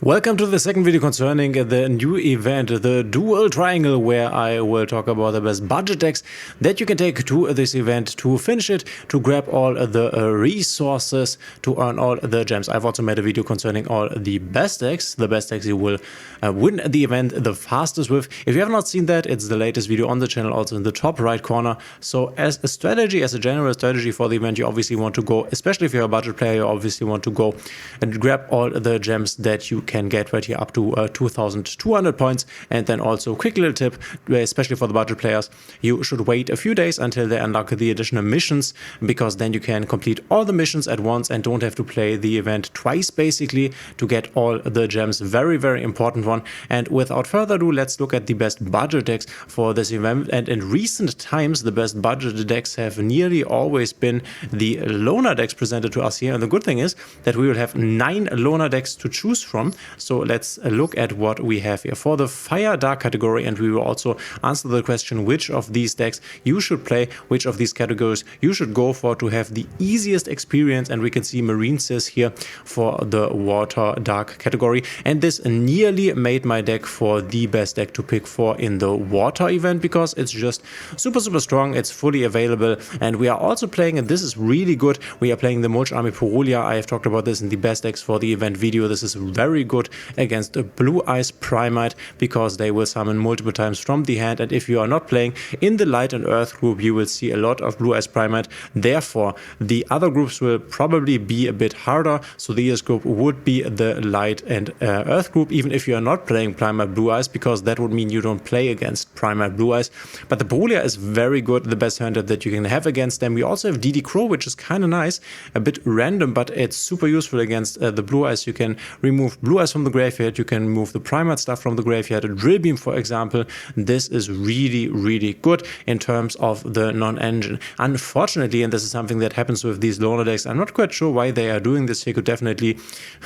Welcome to the second video concerning the new event, the Duel Triangle, where I will talk about the best budget decks that you can take to this event to finish it, to grab all the resources, to earn all the gems. I've also made a video concerning all the best decks you will win the event the fastest with. If you have not seen that, it's the latest video on the channel, also in the top right corner. So as a strategy, as a general strategy for the event, you obviously want to go, especially if you're a budget player, you obviously want to go and grab all the gems that you can get right here up to 2,200 points. And then also quick little tip, especially for the budget players, you should wait a few days until they unlock the additional missions, because then you can complete all the missions at once and don't have to play the event twice basically to get all the gems. Very, very important one. And without further ado, let's look at the best budget decks for this event. And in recent times, the best budget decks have nearly always been the loner decks presented to us here. And the good thing is that we will have 9 loner decks to choose from. So let's look at what we have here for the Fire Dark category, and we will also answer the question which of these decks you should play, which of these categories you should go for to have the easiest experience. And we can see Marine Sis here for the Water Dark category, and this nearly made my deck for the best deck to pick for in the Water event, because it's just super strong, it's fully available. And we are also playing, and this is really good, we are playing the Mulch Army Purulia. I have talked about this in the best decks for the event video. This is very good against a Blue Eyes Primite, because they will summon multiple times from the hand, and if you are not playing in the Light and Earth group, you will see a lot of Blue Eyes Primite. Therefore, the other groups will probably be a bit harder, so the easiest group would be the Light and Earth group, even if you are not playing Primite Blue Eyes, because that would mean you don't play against Primite Blue Eyes. But the Purulia is very good, the best hand that you can have against them. We also have DD Crow, which is kind of nice, a bit random, but it's super useful against the Blue Eyes. You can remove Blue Eyes from the graveyard, you can remove the Primate stuff from the graveyard, a Drill Beam for example. This is really good in terms of the non-engine. Unfortunately, and this is something that happens with these loner decks, I'm not quite sure why they are doing this. Here could definitely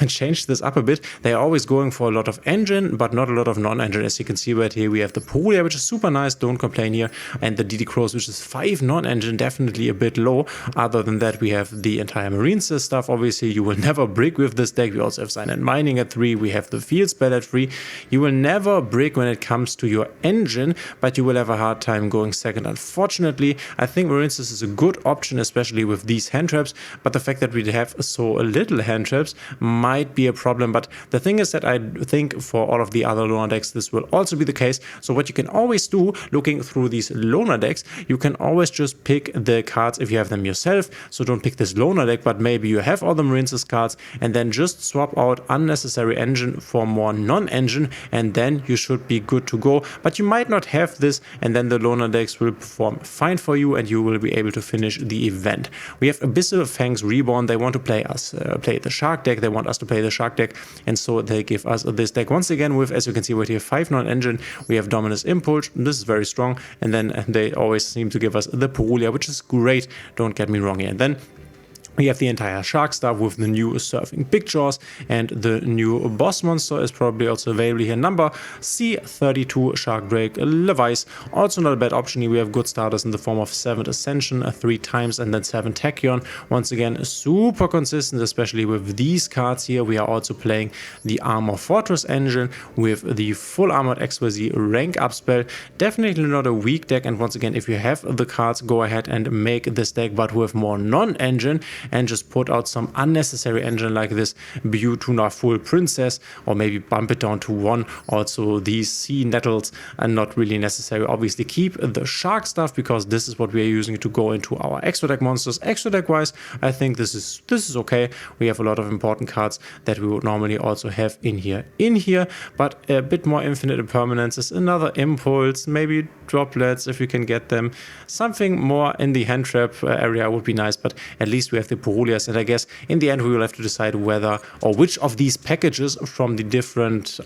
change this up a bit. They are always going for a lot of engine, but not a lot of non-engine. As you can see right here, we have the Purulia, which is super nice, don't complain here, and the DD Crows, which is 5 non-engine, definitely a bit low. Other than that, we have the entire Marine Sis stuff. Obviously, you will never brick with this deck. We also have Silent Mining at 3, we have the Field Spell at 3. You will never brick when it comes to your engine, but you will have a hard time going second. Unfortunately, I think Marine Sis is a good option, especially with these hand traps, but the fact that we have so little hand traps might be a problem. But the thing is that I think for all of the other loner decks, this will also be the case. So what you can always do, looking through these loner decks, you can always just pick the cards if you have them yourself. So don't pick this loner deck, but maybe you have all the Marine Sis cards, and then just swap out unnecessary engine for more non-engine, and then you should be good to go. But you might not have this, and then the loner decks will perform fine for you, and you will be able to finish the event. We have Abyssal Fangs Reborn. They want to play us play the Shark deck. They want us to play the Shark deck, and so they give us this deck once again with, as you can see right here, 5 non-engine. We have Dominus Impulse. This is very strong, and then they always seem to give us the Purulia, which is great, don't get me wrong here. And then we have the entire Shark stuff with the new Surfing Big Jaws, and the new boss monster is probably also available here. Number C32 Shark Drake Levice. Also not a bad option here. We have good starters in the form of 7 Ascension 3 times, and then 7 Tachyon. Once again, super consistent, especially with these cards here. We are also playing the Armor Fortress engine with the Full Armored XYZ rank up spell. Definitely not a weak deck, and once again, if you have the cards, go ahead and make this deck, but with more non-engine, and just put out some unnecessary engine like this Tuna Full Princess, or maybe bump it down to 1. Also, these Sea Nettles are not really necessary. Obviously, keep the Shark stuff, because this is what we are using to go into our extra deck monsters. Extra deck wise, I think this is okay. We have a lot of important cards that we would normally also have in here, but a bit more infinite impermanences, another Impulse, maybe Droplets if you can get them. Something more in the hand trap area would be nice, but at least we have the Purulias, and I guess in the end we will have to decide whether or which of these packages from the different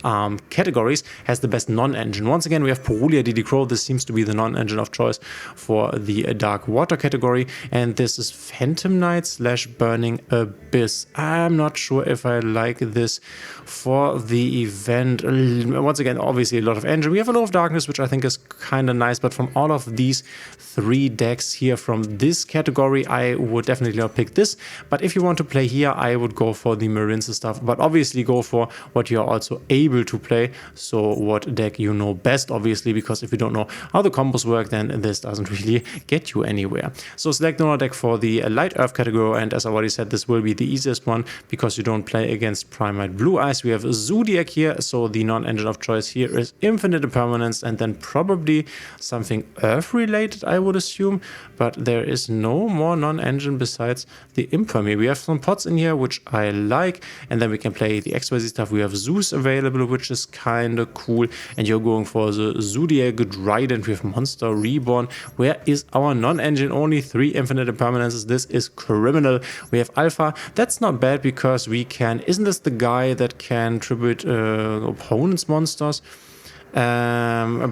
categories has the best non-engine. Once again, we have Purulia DD Crow. This seems to be the non-engine of choice for the Dark Water category, and this is Phantom Knight / Burning Abyss. I'm not sure if I like this for the event. Once again, obviously a lot of engine. We have a lot of darkness, which I think is kind of nice, but from all of these 3 decks here from this category, I would definitely not pick this this. But if you want to play here, I would go for the Marinces stuff, but obviously go for what you're also able to play. So what deck you know best, obviously, because if you don't know how the combos work, then this doesn't really get you anywhere. So select another deck for the Light Earth category, and as I already said, this will be the easiest one because you don't play against Primite Blue Eyes. We have Zodiac here, so the non-engine of choice here is Infinite Impermanence, and then probably something Earth related, I would assume, but there is no more non-engine besides the Imperme. We have some pots in here, which I like, and then we can play the XYZ stuff. We have Zeus available, which is kind of cool, and you're going for the Zodiac Trident. We have Monster Reborn. Where is our non-engine? Only 3 Infinite Impermanences. This is criminal. We have Alpha. That's not bad because we can... Isn't this the guy that can tribute opponents' monsters?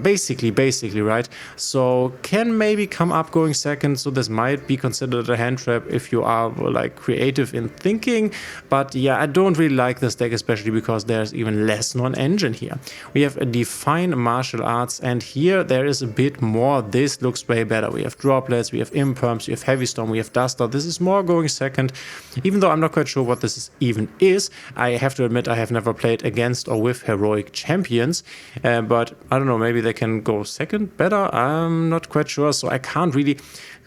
Basically, right? So can maybe come up going second, so this might be considered a hand trap if you are like creative in thinking. But yeah, I don't really like this deck, especially because there's even less non-engine here. We have a Define Martial Arts, and here there is a bit more. This looks way better. We have Droplets, we have Imperms, we have Heavy Storm, we have Duster. This is more going second, even though I'm not quite sure what this even is. I have to admit I have never played against or with heroic champions, but I don't know, maybe they can go second better. I'm not quite sure, so I can't really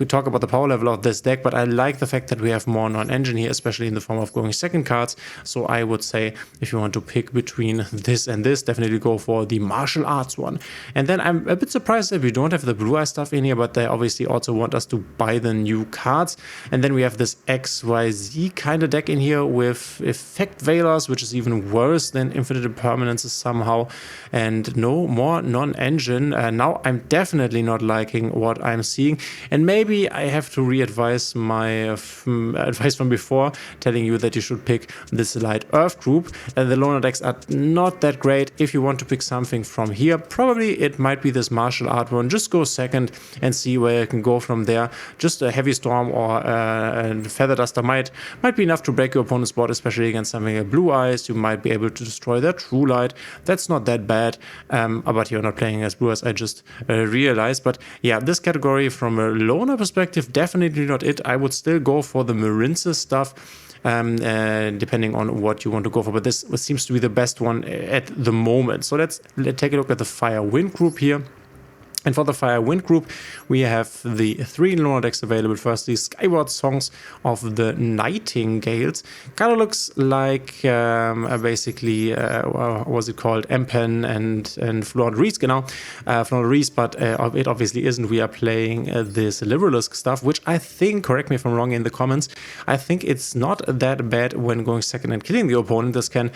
talk about the power level of this deck, but I like the fact that we have more non-engine here, especially in the form of going second cards. So I would say if you want to pick between this and this, definitely go for the martial arts one. And then I'm a bit surprised that we don't have the Blue Eye stuff in here, but they obviously also want us to buy the new cards. And then we have this XYZ kind of deck in here with Effect Veilers, which is even worse than Infinite Impermanences somehow, and no more non-engine. Now I'm definitely not liking what I'm seeing, and maybe I have to re-advise my advice from before, telling you that you should pick this Light Earth group. The loner decks are not that great. If you want to pick something from here, probably it might be this martial art one. Just go second and see where you can go from there. Just a Heavy Storm or a Feather Duster might be enough to break your opponent's board, especially against something like Blue Eyes. You might be able to destroy their True Light. That's not that bad, but you're not playing as Blue Eyes, I just realized. But yeah, this category from a loner perspective, definitely not it. I would still go for the Marinces stuff, depending on what you want to go for, but this seems to be the best one at the moment. So let's take a look at the Fire Wind group here. And for the Fire Wind group, we have the 3 loner decks available. Firstly, Skyward Songs of the Nightingales. Kind of looks like basically, what was it called? Empen and Flood Reese, Flood Reese, but it obviously isn't. We are playing this Liberalisk stuff, which I think, correct me if I'm wrong in the comments, I think it's not that bad when going second and killing the opponent. This can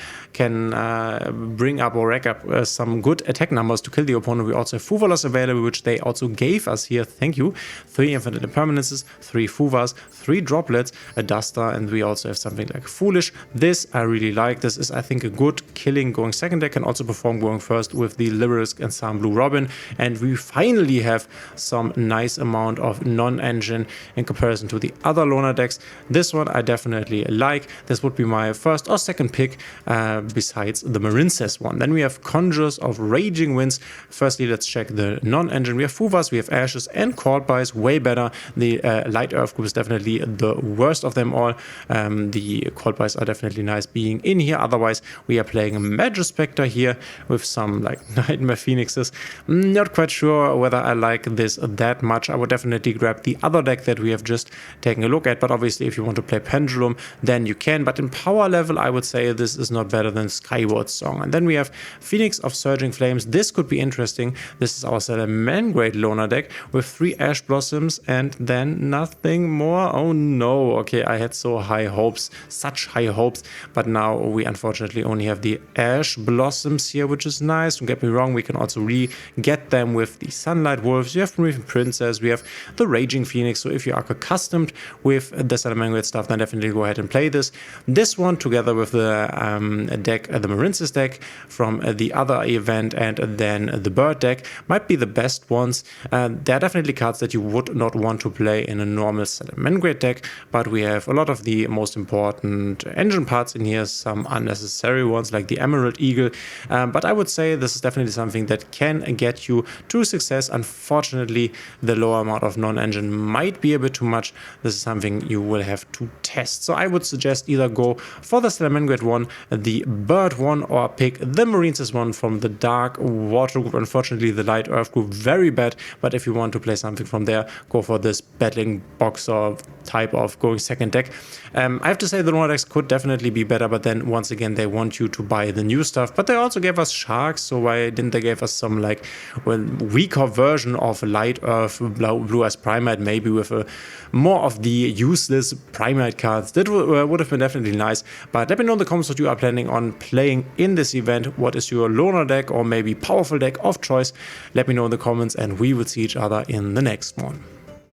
bring up or rack up some good attack numbers to kill the opponent. We also have Fuvalos available, which they also gave us here. Thank you. 3 Infinite Impermanences, 3 Fuvas, 3 Droplets, a Duster, and we also have something like Foolish. This I really like. This is, I think, a good killing going second deck, can also perform going first with the Liberalisk and some Blue Robin. And we finally have some nice amount of non-engine in comparison to the other loner decks. This one I definitely like. This would be my first or second pick besides the Marinces one. Then we have Conjurers of Raging Winds. Firstly, let's check the non-engine. We have Fuvas, we have Ashes, and Cold Buys, way better. The Light Earth group is definitely the worst of them all. The Cold Buys are definitely nice being in here. Otherwise, we are playing a Magispector here with some like Nightmare Phoenixes. Not quite sure whether I like this that much. I would definitely grab the other deck that we have just taken a look at, but obviously if you want to play Pendulum, then you can. But in power level, I would say this is not better than Skyward Song. And then we have Phoenix of Surging Flames. This could be interesting. This is our Salamangreat loner deck with 3 Ash Blossoms and then nothing more. Oh no, okay, I had so high hopes, such high hopes, but now we unfortunately only have the Ash Blossoms here, which is nice. Don't get me wrong, we can also re-get them with the Sunlight Wolves. We have Reef Princess, we have the Raging Phoenix, so if you are accustomed with the Salamangreat stuff, then definitely go ahead and play this. This one together with the deck, the Marinces deck from the other event, and then the Bird deck might be the best ones. There are definitely cards that you would not want to play in a normal Salamangreat deck, but we have a lot of the most important engine parts in here, some unnecessary ones like the Emerald Eagle, but I would say this is definitely something that can get you to success. Unfortunately, the lower amount of non-engine might be a bit too much. This is something you will have to test. So I would suggest either go for the Salamangreat one, the Bird one, or pick the Marines one from the Dark Water group. Unfortunately, the Light Earth group very bad, but if you want to play something from there, go for this battling boxer type of going second deck. I have to say the Lunar decks could definitely be better, but then once again they want you to buy the new stuff. But they also gave us Sharks, so why didn't they give us some like weaker version of Light Earth, Blue Eyes Primate, maybe with a more of the useless Primate cards? That would have been definitely nice. But let me know in the comments what you are planning on playing in this event. What is your Loner deck or maybe powerful deck of choice? Let me know in the comments, and we will see each other in the next one.